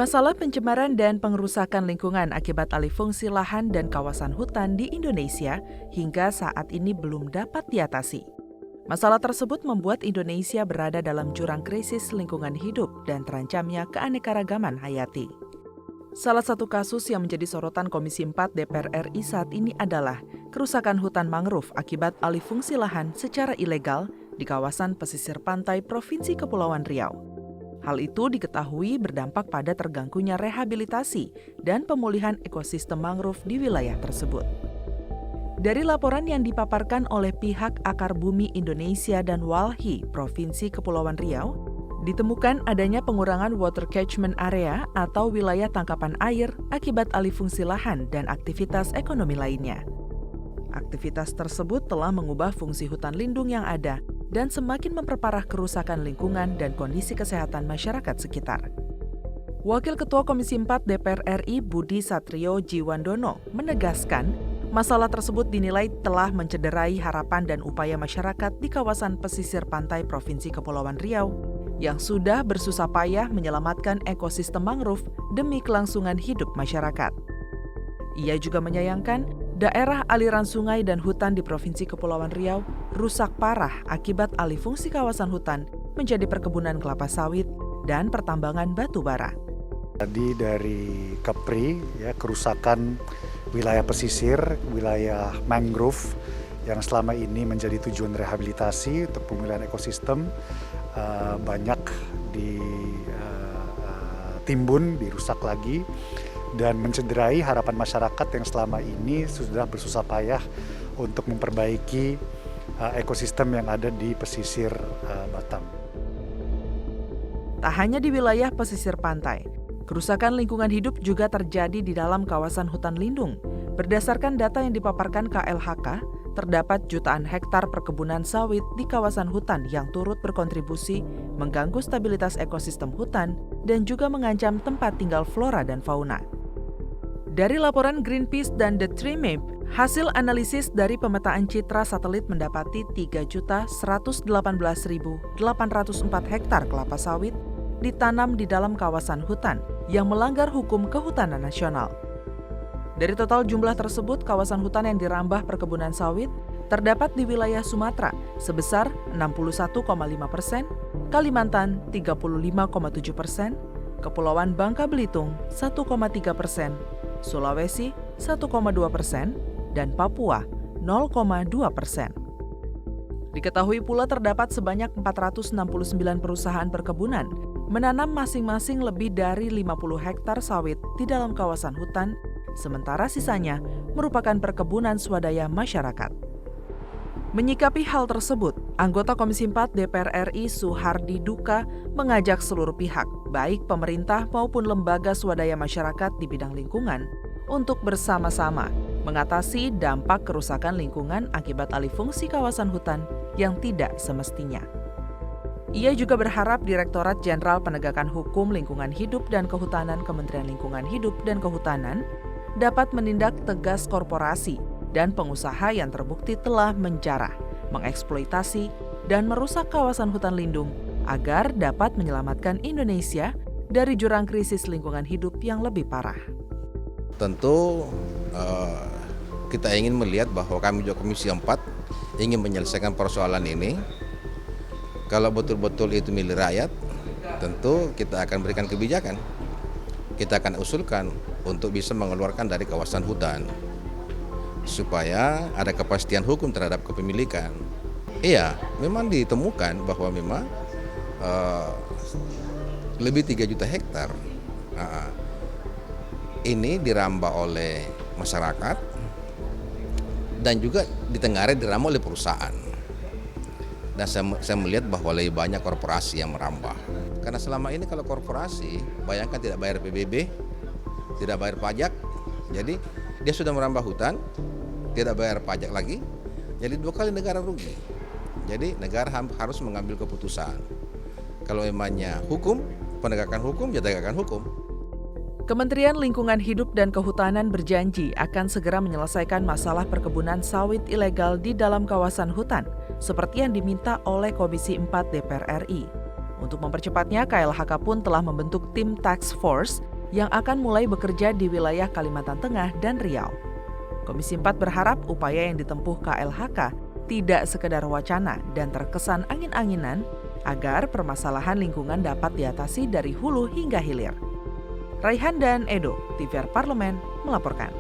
Masalah pencemaran dan pengerusakan lingkungan akibat alih fungsi lahan dan kawasan hutan di Indonesia hingga saat ini belum dapat diatasi. Masalah tersebut membuat Indonesia berada dalam jurang krisis lingkungan hidup dan terancamnya keanekaragaman hayati. Salah satu kasus yang menjadi sorotan Komisi 4 DPR RI saat ini adalah kerusakan hutan mangrove akibat alih fungsi lahan secara ilegal di kawasan pesisir pantai Provinsi Kepulauan Riau. Hal itu diketahui berdampak pada terganggunya rehabilitasi dan pemulihan ekosistem mangrove di wilayah tersebut. Dari laporan yang dipaparkan oleh pihak Akar Bumi Indonesia dan Walhi Provinsi Kepulauan Riau, ditemukan adanya pengurangan water catchment area atau wilayah tangkapan air akibat alih fungsi lahan dan aktivitas ekonomi lainnya. Aktivitas tersebut telah mengubah fungsi hutan lindung yang ada dan semakin memperparah kerusakan lingkungan dan kondisi kesehatan masyarakat sekitar. Wakil Ketua Komisi 4 DPR RI Budi Satrio Jiwandono menegaskan masalah tersebut dinilai telah mencederai harapan dan upaya masyarakat di kawasan pesisir pantai Provinsi Kepulauan Riau yang sudah bersusah payah menyelamatkan ekosistem mangrove demi kelangsungan hidup masyarakat. Ia juga menyayangkan daerah aliran sungai dan hutan di Provinsi Kepulauan Riau rusak parah akibat alih fungsi kawasan hutan menjadi perkebunan kelapa sawit dan pertambangan batu bara. Tadi dari Kepri, kerusakan wilayah pesisir, wilayah mangrove yang selama ini menjadi tujuan rehabilitasi untuk pemulihan ekosistem banyak ditimbun, dirusak lagi, dan mencederai harapan masyarakat yang selama ini sudah bersusah payah untuk memperbaiki ekosistem yang ada di pesisir Batam. Tak hanya di wilayah pesisir pantai, kerusakan lingkungan hidup juga terjadi di dalam kawasan hutan lindung. Berdasarkan data yang dipaparkan KLHK, terdapat jutaan hektar perkebunan sawit di kawasan hutan yang turut berkontribusi mengganggu stabilitas ekosistem hutan dan juga mengancam tempat tinggal flora dan fauna. Dari laporan Greenpeace dan The Tree Map, hasil analisis dari pemetaan citra satelit mendapati 3.118.804 hektar kelapa sawit ditanam di dalam kawasan hutan yang melanggar hukum kehutanan nasional. Dari total jumlah tersebut, kawasan hutan yang dirambah perkebunan sawit terdapat di wilayah Sumatera sebesar 61,5%, Kalimantan 35,7%, Kepulauan Bangka Belitung 1,3%, Sulawesi 1,2%, dan Papua 0,2%. Diketahui pula terdapat sebanyak 469 perusahaan perkebunan menanam masing-masing lebih dari 50 hektar sawit di dalam kawasan hutan, sementara sisanya merupakan perkebunan swadaya masyarakat. Menyikapi hal tersebut, anggota Komisi 4 DPR RI Suhardi Duka mengajak seluruh pihak, baik pemerintah maupun lembaga swadaya masyarakat di bidang lingkungan, untuk bersama-sama mengatasi dampak kerusakan lingkungan akibat alih fungsi kawasan hutan yang tidak semestinya. Ia juga berharap Direktorat Jenderal Penegakan Hukum Lingkungan Hidup dan Kehutanan Kementerian Lingkungan Hidup dan Kehutanan dapat menindak tegas korporasi dan pengusaha yang terbukti telah menjarah, mengeksploitasi, dan merusak kawasan hutan lindung agar dapat menyelamatkan Indonesia dari jurang krisis lingkungan hidup yang lebih parah. Tentu kita ingin melihat bahwa kami juga Komisi 4 ingin menyelesaikan persoalan ini. Kalau betul-betul itu milik rakyat, tentu kita akan berikan kebijakan. Kita akan usulkan untuk bisa mengeluarkan dari kawasan hutan, supaya ada kepastian hukum terhadap kepemilikan. Iya, memang ditemukan bahwa memang lebih 3 juta hektar ini dirambah oleh masyarakat dan juga di Tenggarai dirambah oleh perusahaan. Dan saya melihat bahwa lebih banyak korporasi yang merambah. Karena selama ini kalau korporasi, bayangkan tidak bayar PBB, tidak bayar pajak, jadi dia sudah merambah hutan, tidak bayar pajak lagi, jadi 2 kali negara rugi. Jadi negara harus mengambil keputusan. Kalau emangnya hukum, penegakan hukum, ya tegakkan hukum. Kementerian Lingkungan Hidup dan Kehutanan berjanji akan segera menyelesaikan masalah perkebunan sawit ilegal di dalam kawasan hutan, seperti yang diminta oleh Komisi 4 DPR RI. Untuk mempercepatnya, KLHK pun telah membentuk tim task force yang akan mulai bekerja di wilayah Kalimantan Tengah dan Riau. Komisi 4 berharap upaya yang ditempuh KLHK tidak sekedar wacana dan terkesan angin-anginan agar permasalahan lingkungan dapat diatasi dari hulu hingga hilir. Raihan dan Edo, TVR Parlemen, melaporkan.